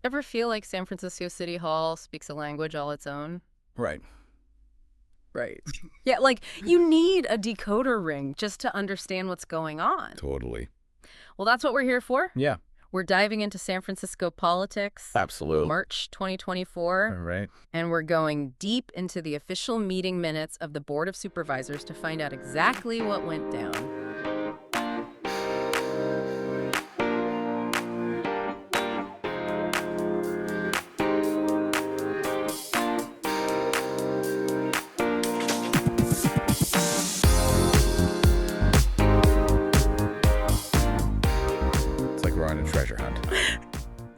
Ever feel like San Francisco City Hall speaks a language all its own? Right. Right. Yeah, like you need a decoder ring just to understand what's going on. Totally. Well, that's what we're here for. Yeah. We're diving into San Francisco politics, Absolutely. March All 2024, right. and we're going deep into the official meeting minutes of the Board of Supervisors to find out exactly what went down. It's like we're on a treasure hunt.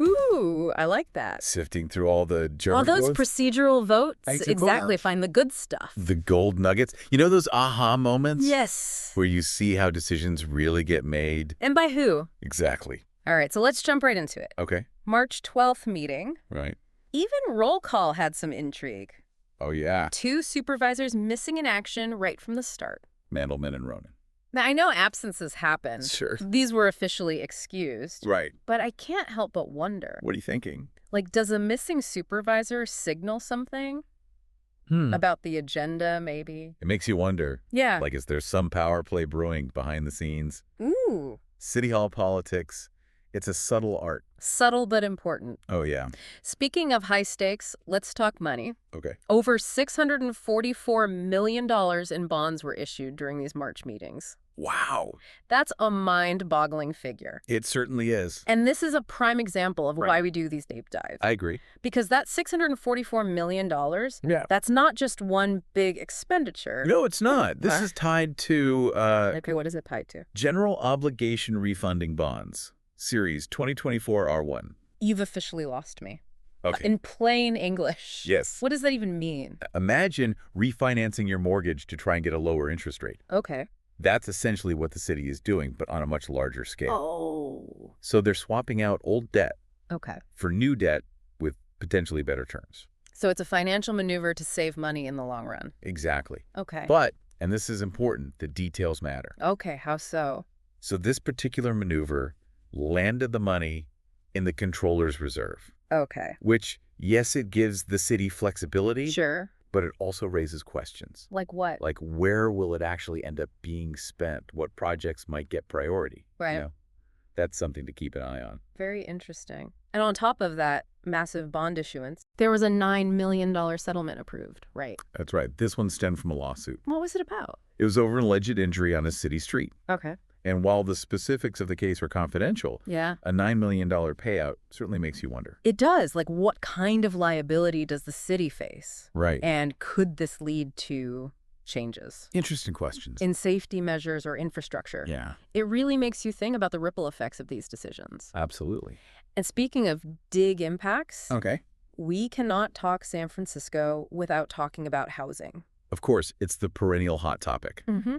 Ooh, I like that. Sifting through all the German All those quotes, procedural votes, Exit exactly, votes. find the good stuff. the gold nuggets. You know those aha moments? Yes. Where you see how decisions really get made? And by who? Exactly. All right, so let's jump right into it. Okay. March 12th meeting. Right. Even roll call had some intrigue. Oh, yeah. 2 supervisors missing in action right from the start. Mandelman and Ronan. Now, I know absences happen. Sure. These were officially excused. Right. But I can't help but wonder, What are you thinking? like, does a missing supervisor signal something about the agenda, maybe? It makes you wonder, Yeah. like, is there some power play brewing behind the scenes? Ooh. City Hall politics, it's a subtle art. Subtle but important. Oh, yeah. Speaking of high stakes, let's talk money. Okay. Over $644 million in bonds were issued during these March meetings. Wow. That's a mind-boggling figure. It certainly is. And this is a prime example of Right. why we do these deep dives. I agree. Because that $644 million, Yeah. that's not just one big expenditure. No, it's not. This Huh? is tied to Okay, what is it tied to? General Obligation Refunding Bonds, Series 2024 R1. You've officially lost me. Okay. In plain English. Yes. What does that even mean? Imagine refinancing your mortgage to try and get a lower interest rate. Okay. That's essentially what the city is doing, but on a much larger scale. Oh. So they're swapping out old debt Okay. for new debt with potentially better terms. So it's a financial maneuver to save money in the long run. Exactly. Okay. But, and this is important, the details matter. Okay, how so? So this particular maneuver landed the money in the controller's reserve, Okay. which, yes, it gives the city flexibility, Sure. but it also raises questions. Like what? Like, where will it actually end up being spent? What projects might get priority? Right. You know, that's something to keep an eye on. Very interesting. And on top of that massive bond issuance, there was a $9 million settlement approved, right? That's right. This one stemmed from a lawsuit. What was it about? It was over an alleged injury on a city street. Okay. And while the specifics of the case were confidential, Yeah. a $9 million payout certainly makes you wonder. It does. Like, what kind of liability does the city face? Right. And could this lead to changes Interesting questions. in safety measures or infrastructure? Yeah, It really makes you think about the ripple effects of these decisions. absolutely. And speaking of big impacts, Okay. we cannot talk San Francisco without talking about housing. Of course, it's the perennial hot topic. Mm-hmm.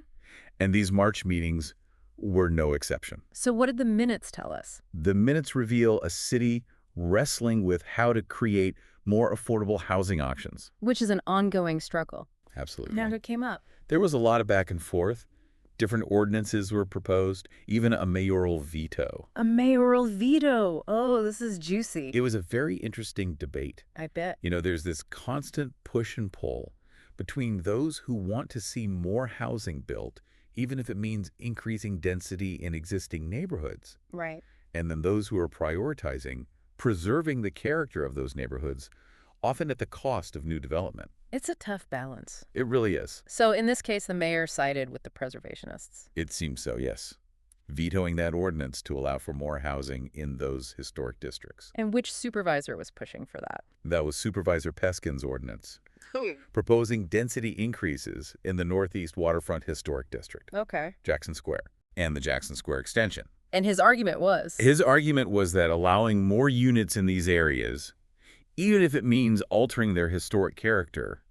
And these March meetings were no exception. So what did the minutes tell us? The minutes reveal a city wrestling with how to create more affordable housing options. Which is an ongoing struggle. Absolutely. Now it came up. There was a lot of back and forth. Different ordinances were proposed, even a mayoral veto. A mayoral veto. Oh, this is juicy. It was a very interesting debate. I bet. You know, there's this constant push and pull between those who want to see more housing built, even if it means increasing density in existing neighborhoods, Right. and then those who are prioritizing preserving the character of those neighborhoods, often at the cost of new development. It's a tough balance. It really is. So in this case, the mayor sided with the preservationists. It seems so, yes. Vetoing that ordinance to allow for more housing in those historic districts. And which supervisor was pushing for that? That was Supervisor Peskin's ordinance, proposing density increases in the Northeast Waterfront Historic District, Okay. Jackson Square, and the Jackson Square extension. And his argument was? His argument was that allowing more units in these areas, even if it means altering their historic character,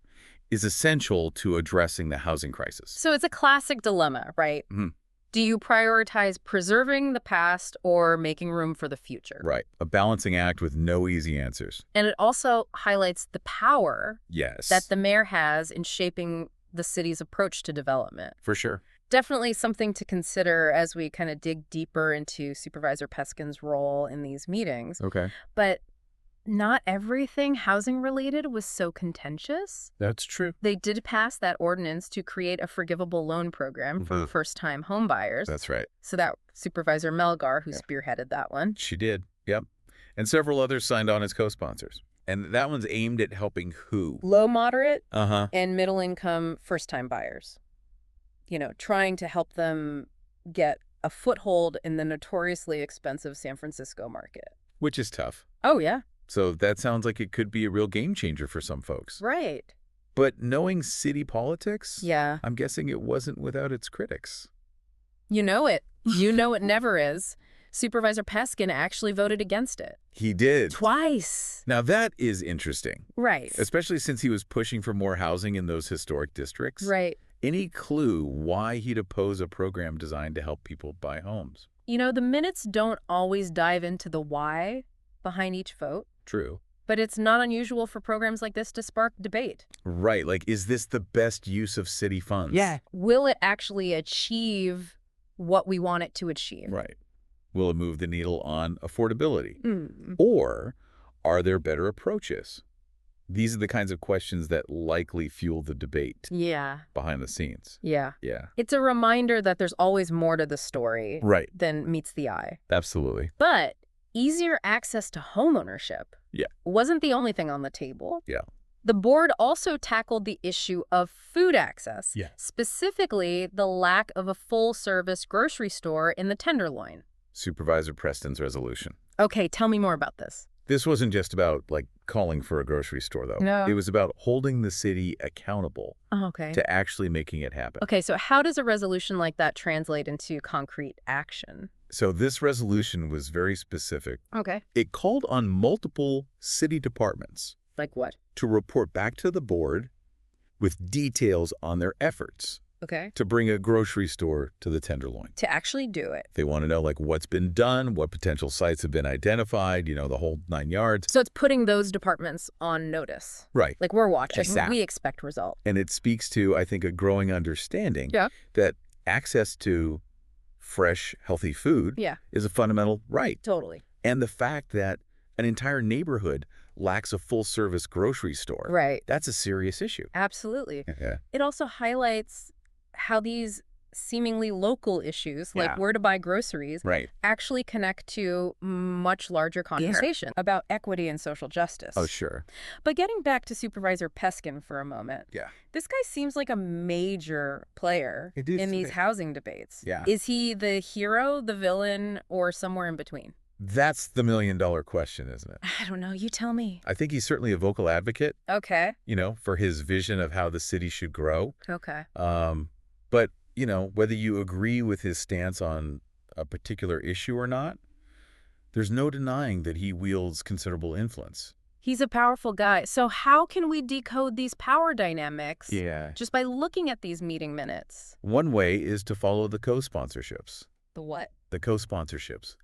is essential to addressing the housing crisis. So it's a classic dilemma, right? Mhm. Do you prioritize preserving the past or making room for the future? Right. A balancing act with no easy answers. And it also highlights the power Yes. that the mayor has in shaping the city's approach to development. For sure. Definitely something to consider as we kind of dig deeper into Supervisor Peskin's role in these meetings. Okay. But not everything housing-related was so contentious. That's true. They did pass that ordinance to create a forgivable loan program for first-time homebuyers. That's right. So that Supervisor Melgar, who spearheaded that one. She did. Yep. And several others signed on as co-sponsors. And that one's aimed at helping who? Low, moderate, Uh-huh. and middle-income first-time buyers. You know, trying to help them get a foothold in the notoriously expensive San Francisco market. Which is tough. Oh, yeah. So that sounds like it could be a real game changer for some folks. Right. But knowing city politics, Yeah. I'm guessing it wasn't without its critics. You know it. You know it never is. Supervisor Peskin actually voted against it. He did. Twice. Now that is interesting. Right. Especially since he was pushing for more housing in those historic districts. Right. Any clue why he'd oppose a program designed to help people buy homes? You know, the minutes don't always dive into the why behind each vote, True. but it's not unusual for programs like this to spark debate. Right. Like, is this the best use of city funds? Yeah. Will it actually achieve what we want it to achieve? Right. Will it move the needle on affordability? Mm. Or are there better approaches? These are the kinds of questions that likely fuel the debate Yeah. behind the scenes. Yeah. Yeah. It's a reminder that there's always more to the story Right. than meets the eye. Absolutely. But easier access to homeownership wasn't the only thing on the table. Yeah. The board also tackled the issue of food access, Yeah. specifically the lack of a full-service grocery store in the Tenderloin. Supervisor Preston's resolution. Okay, tell me more about this. This wasn't just about, like, calling for a grocery store, though. No. It was about holding the city accountable Oh, okay. to actually making it happen. Okay, so how does a resolution like that translate into concrete action? So this resolution was very specific. Okay. It called on multiple city departments Like what? to report back to the board with details on their efforts Okay. to bring a grocery store to the Tenderloin. To actually do it. They want to know, like, what's been done, what potential sites have been identified, you know, the whole 9 yards. So it's putting those departments on notice. Right. Like, we're watching. Exactly. We expect results. And it speaks to, I think, a growing understanding Yeah. that access to fresh, healthy food Yeah. is a fundamental right. Totally. And the fact that an entire neighborhood lacks a full-service grocery store, Right. that's a serious issue. Absolutely. Yeah. It also highlights how these seemingly local issues, like Yeah. where to buy groceries, Right. actually connect to much larger conversation about equity and social justice. Oh, sure. But getting back to Supervisor Peskin for a moment, Yeah. this guy seems like a major player It is in these today. housing debates. Yeah. Is he the hero, the villain, or somewhere in between? That's the million-dollar question, isn't it? I don't know. You tell me. I think he's certainly a vocal advocate, Okay. you know, for his vision of how the city should grow. Okay. But, you know, whether you agree with his stance on a particular issue or not, there's no denying that he wields considerable influence. He's a powerful guy. So how can we decode these power dynamics just by looking at these meeting minutes? One way is to follow the co-sponsorships. The what? The co-sponsorships.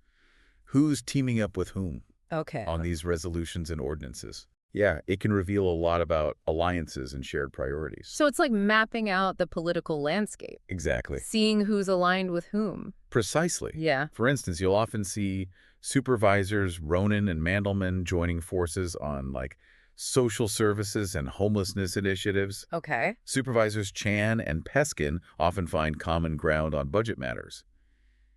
Who's teaming up with whom Okay. on these resolutions and ordinances? Yeah, it can reveal a lot about alliances and shared priorities. So it's like mapping out the political landscape, Exactly. seeing who's aligned with whom. Precisely. Yeah. For instance, you'll often see supervisors Ronan and Mandelman joining forces on, like, social services and homelessness initiatives. Okay. Supervisors Chan and Peskin often find common ground on budget matters.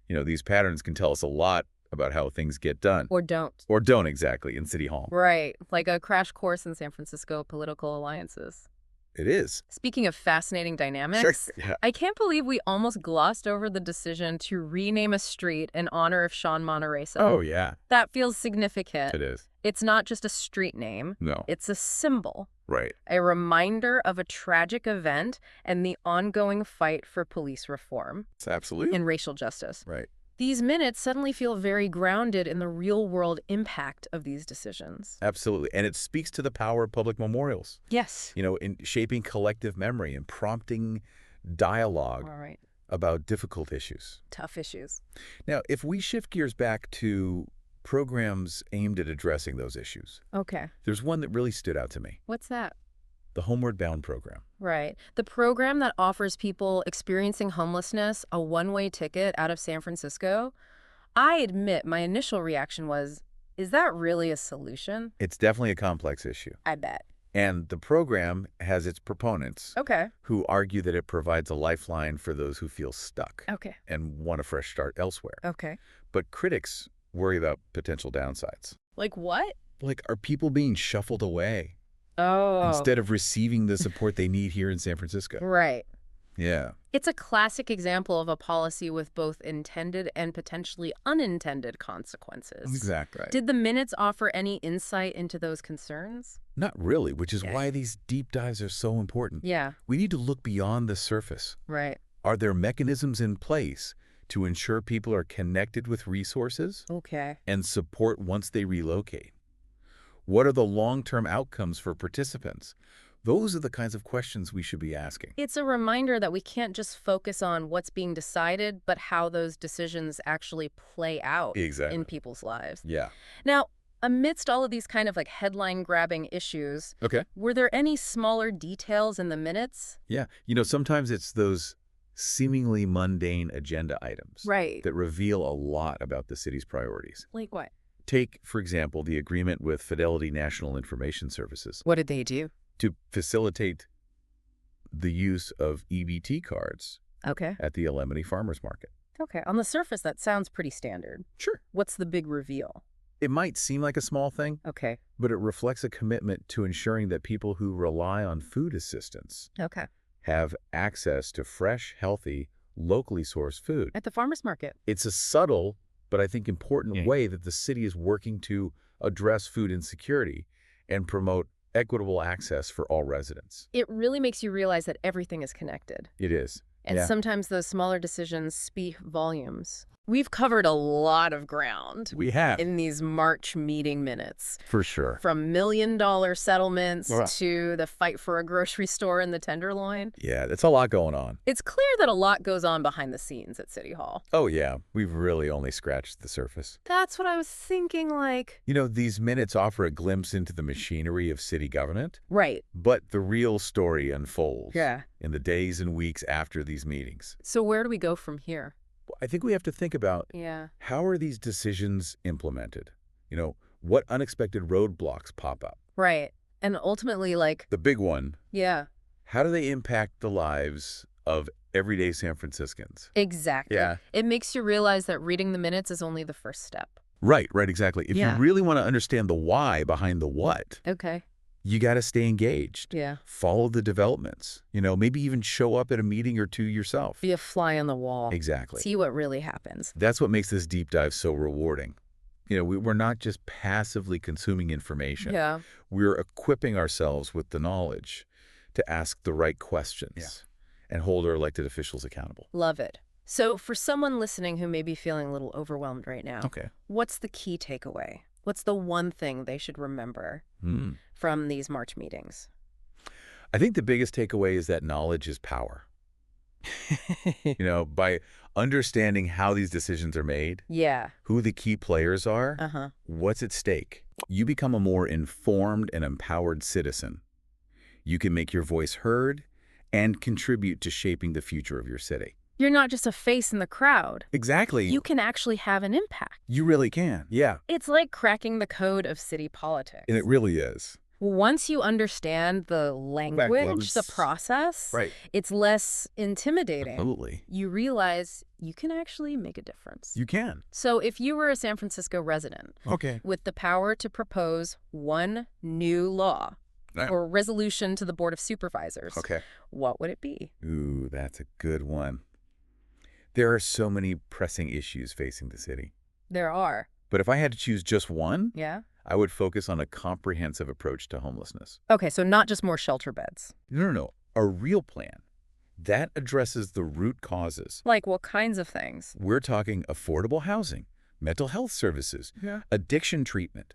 You know, these patterns can tell us a lot about how things get done. Or don't. Or don't exactly in City Hall. Right. Like a crash course in San Francisco political alliances. It is. Speaking of fascinating dynamics, Yeah. I can't believe we almost glossed over the decision to rename a street in honor of Sean Monteresa. Oh, yeah. That feels significant. It is. It's not just a street name. No. It's a symbol, Right. a reminder of a tragic event and the ongoing fight for police reform It's absolutely. and racial justice. Right. These minutes suddenly feel very grounded in the real-world impact of these decisions. Absolutely. And it speaks to the power of public memorials, Yes. you know, in shaping collective memory and prompting dialogue All right. about difficult issues. Tough issues. Now, if we shift gears back to programs aimed at addressing those issues, Okay. there's one that really stood out to me, What's that? the Homeward Bound program. Right. The program that offers people experiencing homelessness a one-way ticket out of San Francisco. I admit my initial reaction was, Is that really a solution? It's definitely a complex issue. I bet. And the program has its proponents Okay. who argue that it provides a lifeline for those who feel stuck Okay. and want a fresh start elsewhere. Okay. But critics worry about potential downsides. Like what? Like, are people being shuffled away Oh. instead of receiving the support they need here in San Francisco? Right. Yeah. It's a classic example of a policy with both intended and potentially unintended consequences. Exactly. Did the minutes offer any insight into those concerns? Not really, which is Yeah. why these deep dives are so important. Yeah, We need to look beyond the surface. right. Are there mechanisms in place to ensure people are connected with resources Okay. and support once they relocate? What are the long-term outcomes for participants? Those are the kinds of questions we should be asking. It's a reminder that we can't just focus on what's being decided, but how those decisions actually play out Exactly. in people's lives. Yeah. Now, amidst all of these kind of like headline-grabbing issues, Okay. were there any smaller details in the minutes? Yeah. Sometimes it's those seemingly mundane agenda items Right. that reveal a lot about the city's priorities. Like what? Take, for example, the agreement with Fidelity National Information Services What did they do? to facilitate the use of EBT cards Okay. at the Alemany Farmers Market. Okay. On the surface, that sounds pretty standard. Sure. What's the big reveal? It might seem like a small thing, Okay. but it reflects a commitment to ensuring that people who rely on food assistance Okay. have access to fresh, healthy, locally sourced food. At the farmer's market. It's a subtle, but I think important Yeah. way that the city is working to address food insecurity and promote equitable access for all residents. It really makes you realize that everything is connected. It is. And Yeah. sometimes those smaller decisions speak volumes. We've covered a lot of ground We have. in these March meeting minutes. For sure. From $1 million settlements Right. to the fight for a grocery store in the Tenderloin. Yeah, that's a lot going on. It's clear that a lot goes on behind the scenes at City Hall. Oh, yeah. We've really only scratched the surface. That's what I was thinking, like... These minutes offer a glimpse into the machinery of city government, Right. but the real story unfolds Yeah. in the days and weeks after these meetings. So where do we go from here? I think we have to think about Yeah. how are these decisions implemented? What unexpected roadblocks pop up? Right. And ultimately, like... The big one, Yeah. how do they impact the lives of everyday San Franciscans? Exactly. Yeah. It makes you realize that reading the minutes is only the first step. Right, exactly. If Yeah. you really want to understand the why behind the what, Okay. you got to stay engaged. Yeah. Follow the developments. Maybe even show up at a meeting or two yourself. Be a fly on the wall. Exactly. See what really happens. That's what makes this deep dive so rewarding. We're not just passively consuming information. Yeah. We're equipping ourselves with the knowledge to ask the right questions and hold our elected officials accountable. Love it. So for someone listening who may be feeling a little overwhelmed right now, Okay. what's the key takeaway? What's the one thing they should remember from these March meetings? I think the biggest takeaway is that knowledge is power. By understanding how these decisions are made, Yeah. who the key players are, Uh-huh. what's at stake, you become a more informed and empowered citizen. You can make your voice heard and contribute to shaping the future of your city. You're not just a face in the crowd. Exactly. You can actually have an impact. You really can. Yeah. It's like cracking the code of city politics. And it really is. Once you understand the language, the process, Right. it's less intimidating. Absolutely. You realize you can actually make a difference. You can. So if you were a San Francisco resident Okay. with the power to propose one new law or resolution to the Board of Supervisors, Okay. what would it be? Ooh, that's a good one. There are so many pressing issues facing the city. There are. But if I had to choose just one, Yeah? I would focus on a comprehensive approach to homelessness. Okay, so not just more shelter beds. No. A real plan that addresses the root causes. Like what kinds of things? We're talking affordable housing, mental health services, addiction treatment,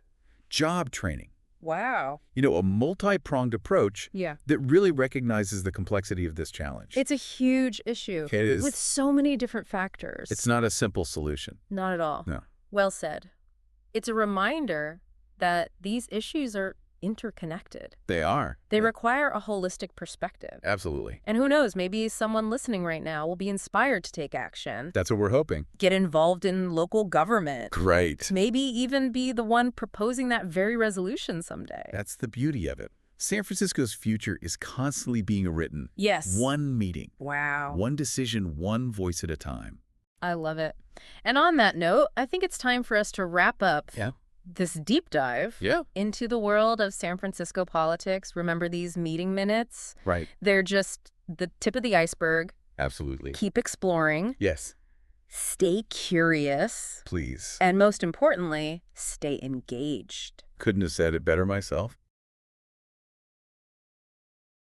job training. Wow. A multi-pronged approach Yeah. that really recognizes the complexity of this challenge. It's a huge issue. It is. With so many different factors. It's not a simple solution. Not at all. No. Well said. It's a reminder that these issues are interconnected. They are. They Yeah, require a holistic perspective. absolutely. And who knows, maybe someone listening right now will be inspired to take action, That's what we're hoping. get involved in local government, Great. maybe even be the one proposing that very resolution someday. That's the beauty of it. San Francisco's future is constantly being written. Yes. One meeting, Wow. one decision, one voice at a time. I love it. And on that note, I think it's time for us to wrap up Yeah. this deep dive Yeah. into the world of San Francisco politics. Remember these meeting minutes? Right. They're just the tip of the iceberg. Absolutely. Keep exploring, Yes. stay curious, Please. and most importantly, stay engaged. Couldn't have said it better myself.